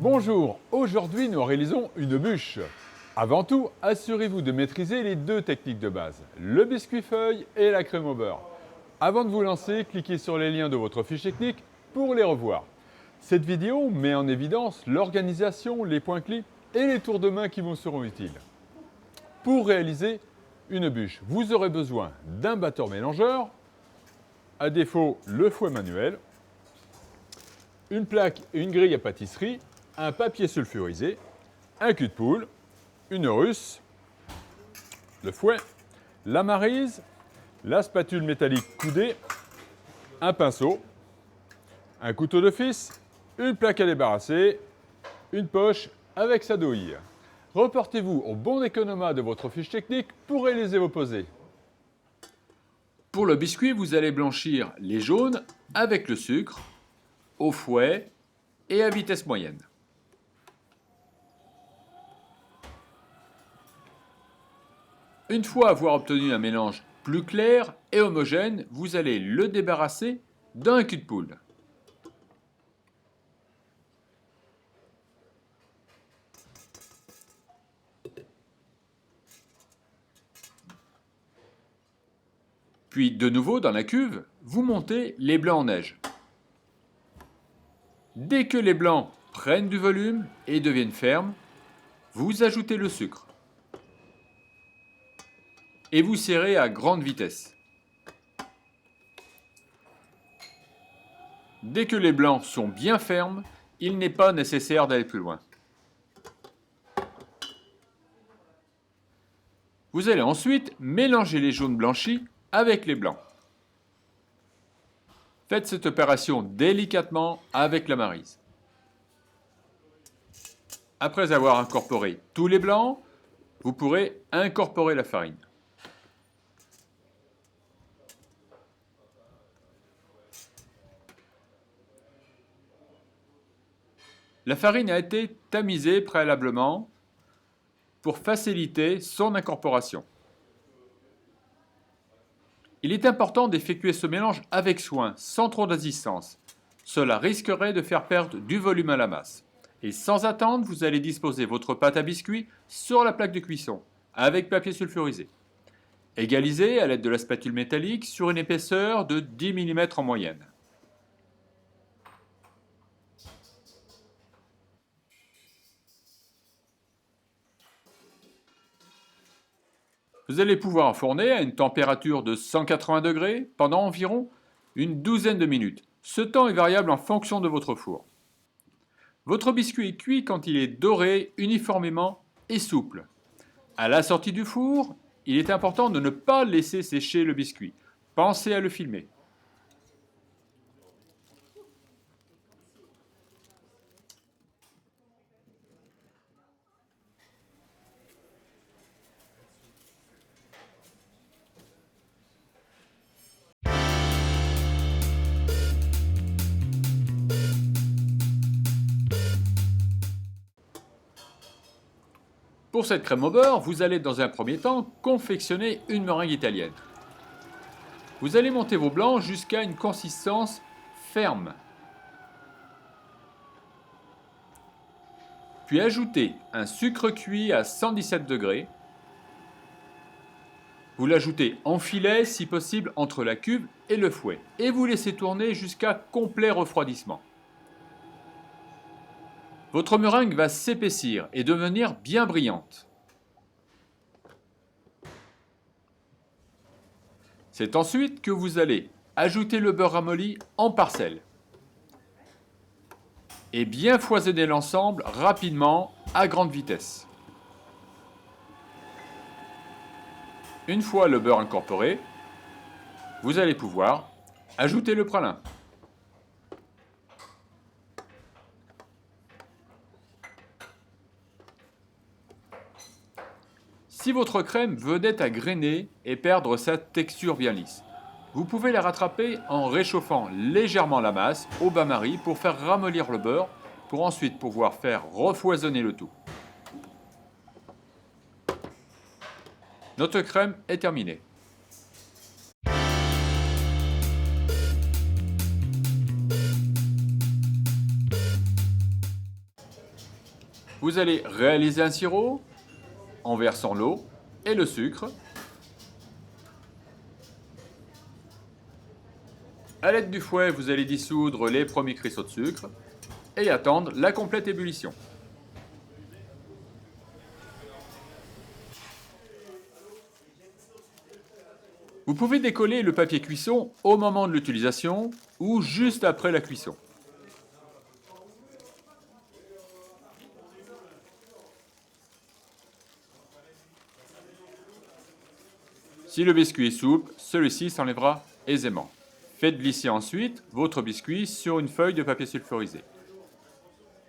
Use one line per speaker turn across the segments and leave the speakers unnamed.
Bonjour, aujourd'hui nous réalisons une bûche. Avant tout, assurez-vous de maîtriser les deux techniques de base, le biscuit feuille et la crème au beurre. Avant de vous lancer, cliquez sur les liens de votre fiche technique pour les revoir. Cette vidéo met en évidence l'organisation, les points clés et les tours de main qui vous seront utiles. Pour réaliser une bûche, vous aurez besoin d'un batteur mélangeur, à défaut le fouet manuel, une plaque et une grille à pâtisserie, un papier sulfurisé, un cul de poule, une russe, le fouet, la maryse, la spatule métallique coudée, un pinceau, un couteau d'office, une plaque à débarrasser, une poche avec sa douille. Reportez-vous au bon économat de votre fiche technique pour réaliser vos posés.
Pour le biscuit, vous allez blanchir les jaunes avec le sucre, au fouet et à vitesse moyenne. Une fois avoir obtenu un mélange plus clair et homogène, vous allez le débarrasser d'un cul de poule. Puis de nouveau dans la cuve, vous montez les blancs en neige. Dès que les blancs prennent du volume et deviennent fermes, vous ajoutez le sucre. Et vous serrez à grande vitesse. Dès que les blancs sont bien fermes, il n'est pas nécessaire d'aller plus loin. Vous allez ensuite mélanger les jaunes blanchis avec les blancs. Faites cette opération délicatement avec la maryse. Après avoir incorporé tous les blancs, vous pourrez incorporer la farine. La farine a été tamisée préalablement pour faciliter son incorporation. Il est important d'effectuer ce mélange avec soin, sans trop d'assistance. Cela risquerait de faire perdre du volume à la masse. Et sans attendre, vous allez disposer votre pâte à biscuits sur la plaque de cuisson, avec papier sulfurisé. Égalisez à l'aide de la spatule métallique sur une épaisseur de 10 mm en moyenne. Vous allez pouvoir enfourner à une température de 180 degrés pendant environ une douzaine de minutes. Ce temps est variable en fonction de votre four. Votre biscuit est cuit quand il est doré uniformément et souple. À la sortie du four, il est important de ne pas laisser sécher le biscuit. Pensez à le filmer. Pour cette crème au beurre, vous allez dans un premier temps confectionner une meringue italienne. Vous allez monter vos blancs jusqu'à une consistance ferme. Puis ajoutez un sucre cuit à 117 degrés. Vous l'ajoutez en filet, si possible, entre la cuve et le fouet. Et vous laissez tourner jusqu'à complet refroidissement. Votre meringue va s'épaissir et devenir bien brillante. C'est ensuite que vous allez ajouter le beurre ramolli en parcelles et bien foisonner l'ensemble rapidement à grande vitesse. Une fois le beurre incorporé, vous allez pouvoir ajouter le pralin. Si votre crème venait à grainer et perdre sa texture bien lisse, vous pouvez la rattraper en réchauffant légèrement la masse au bain-marie pour faire ramollir le beurre, pour ensuite pouvoir faire refoisonner le tout. Notre crème est terminée. Vous allez réaliser un sirop en versant l'eau et le sucre. À l'aide du fouet, vous allez dissoudre les premiers cristaux de sucre et attendre la complète ébullition. Vous pouvez décoller le papier cuisson au moment de l'utilisation ou juste après la cuisson. Si le biscuit est souple, celui-ci s'enlèvera aisément. Faites glisser ensuite votre biscuit sur une feuille de papier sulfurisé.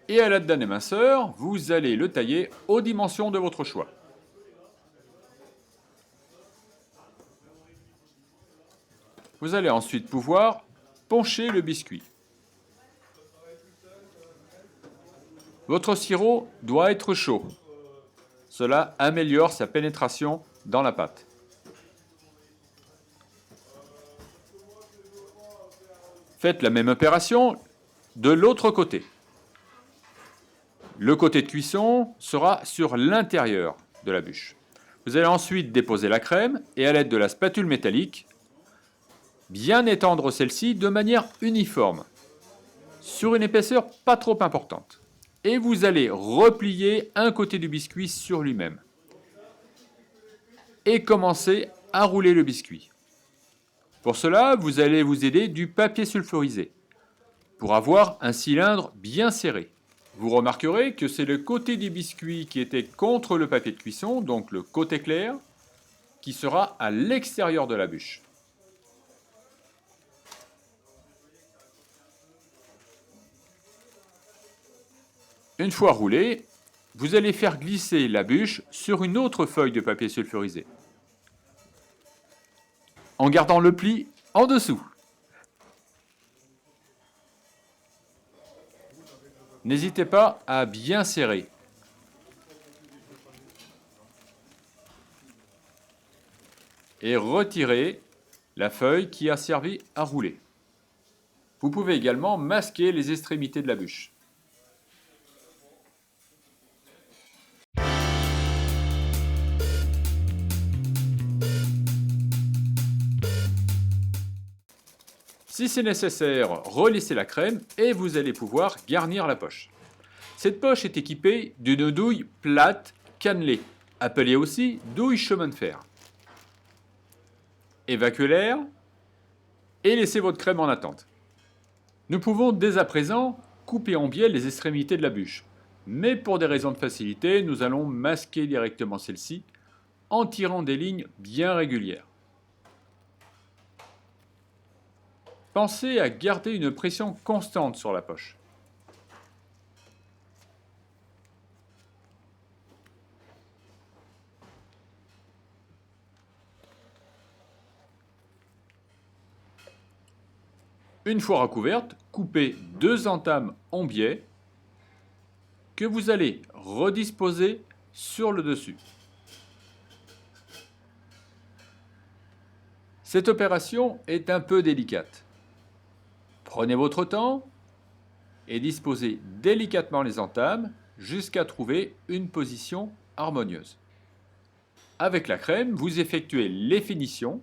Et à l'aide d'un éminceur, vous allez le tailler aux dimensions de votre choix. Vous allez ensuite pouvoir poncher le biscuit. Votre sirop doit être chaud. Cela améliore sa pénétration dans la pâte. Faites la même opération de l'autre côté. Le côté de cuisson sera sur l'intérieur de la bûche. Vous allez ensuite déposer la crème et à l'aide de la spatule métallique, bien étendre celle-ci de manière uniforme, sur une épaisseur pas trop importante. Et vous allez replier un côté du biscuit sur lui-même. Et commencer à rouler le biscuit. Pour cela, vous allez vous aider du papier sulfurisé pour avoir un cylindre bien serré. Vous remarquerez que c'est le côté du biscuit qui était contre le papier de cuisson, donc le côté clair, qui sera à l'extérieur de la bûche. Une fois roulé, vous allez faire glisser la bûche sur une autre feuille de papier sulfurisé, en gardant le pli en dessous. N'hésitez pas à bien serrer. Et retirer la feuille qui a servi à rouler. Vous pouvez également masquer les extrémités de la bûche. Si c'est nécessaire, relissez la crème et vous allez pouvoir garnir la poche. Cette poche est équipée d'une douille plate cannelée, appelée aussi douille chemin de fer. Évacuez l'air et laissez votre crème en attente. Nous pouvons dès à présent couper en biais les extrémités de la bûche, mais pour des raisons de facilité, nous allons masquer directement celle-ci en tirant des lignes bien régulières. Pensez à garder une pression constante sur la poche. Une fois recouverte, coupez 2 entames en biais que vous allez redisposer sur le dessus. Cette opération est un peu délicate. Prenez votre temps et disposez délicatement les entames jusqu'à trouver une position harmonieuse. Avec la crème, vous effectuez les finitions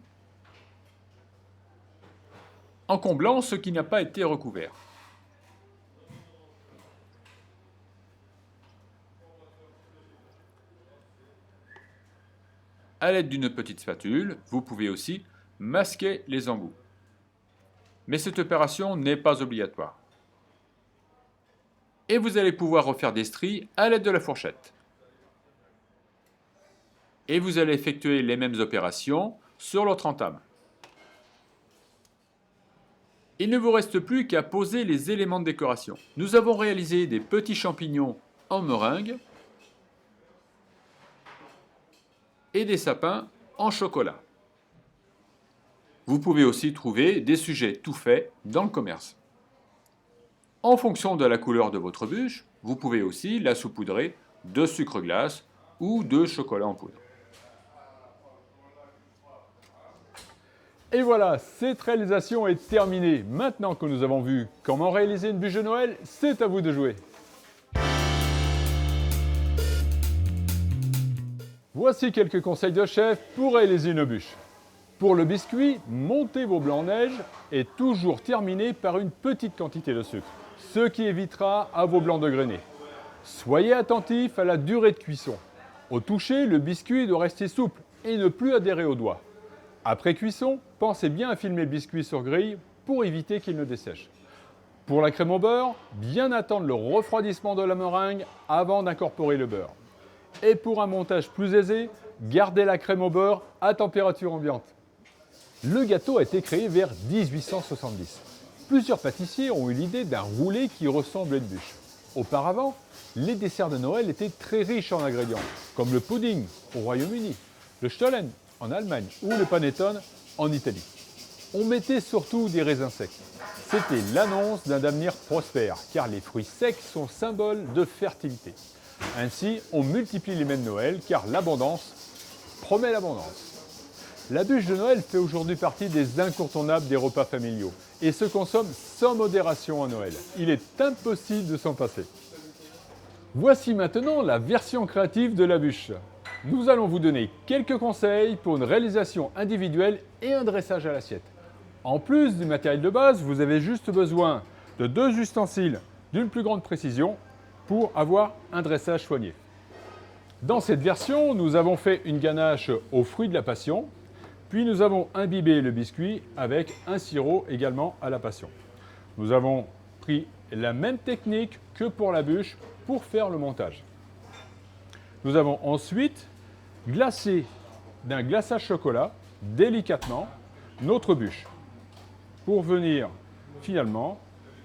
en comblant ce qui n'a pas été recouvert. À l'aide d'une petite spatule, vous pouvez aussi masquer les embouts. Mais cette opération n'est pas obligatoire. Et vous allez pouvoir refaire des stries à l'aide de la fourchette. Et vous allez effectuer les mêmes opérations sur l'autre entame. Il ne vous reste plus qu'à poser les éléments de décoration. Nous avons réalisé des petits champignons en meringue et des sapins en chocolat. Vous pouvez aussi trouver des sujets tout faits dans le commerce. En fonction de la couleur de votre bûche, vous pouvez aussi la saupoudrer de sucre glace ou de chocolat en poudre.
Et voilà, cette réalisation est terminée. Maintenant que nous avons vu comment réaliser une bûche de Noël, c'est à vous de jouer. Voici quelques conseils de chef pour réaliser une bûche. Pour le biscuit, montez vos blancs neige et toujours terminez par une petite quantité de sucre, ce qui évitera à vos blancs de grainer. Soyez attentif à la durée de cuisson. Au toucher, le biscuit doit rester souple et ne plus adhérer aux doigts. Après cuisson, pensez bien à filmer le biscuit sur grille pour éviter qu'il ne dessèche. Pour la crème au beurre, bien attendre le refroidissement de la meringue avant d'incorporer le beurre. Et pour un montage plus aisé, gardez la crème au beurre à température ambiante. Le gâteau a été créé vers 1870. Plusieurs pâtissiers ont eu l'idée d'un roulé qui ressemble à une bûche. Auparavant, les desserts de Noël étaient très riches en ingrédients, comme le pudding au Royaume-Uni, le Stollen en Allemagne ou le panettone en Italie. On mettait surtout des raisins secs. C'était l'annonce d'un avenir prospère, car les fruits secs sont symboles de fertilité. Ainsi, on multiplie les mets de Noël, car l'abondance promet l'abondance. La bûche de Noël fait aujourd'hui partie des incontournables des repas familiaux et se consomme sans modération à Noël. Il est impossible de s'en passer. Voici maintenant la version créative de la bûche. Nous allons vous donner quelques conseils pour une réalisation individuelle et un dressage à l'assiette. En plus du matériel de base, vous avez juste besoin de 2 ustensiles d'une plus grande précision pour avoir un dressage soigné. Dans cette version, nous avons fait une ganache aux fruits de la passion, puis nous avons imbibé le biscuit avec un sirop également à la passion. Nous avons pris la même technique que pour la bûche pour faire le montage. Nous avons ensuite glacé d'un glaçage chocolat délicatement notre bûche pour venir finalement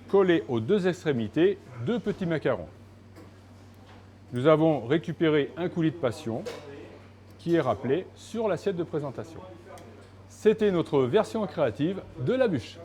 coller aux 2 extrémités 2 petits macarons. Nous avons récupéré un coulis de passion qui est rappelé sur l'assiette de présentation. C'était notre version créative de la bûche.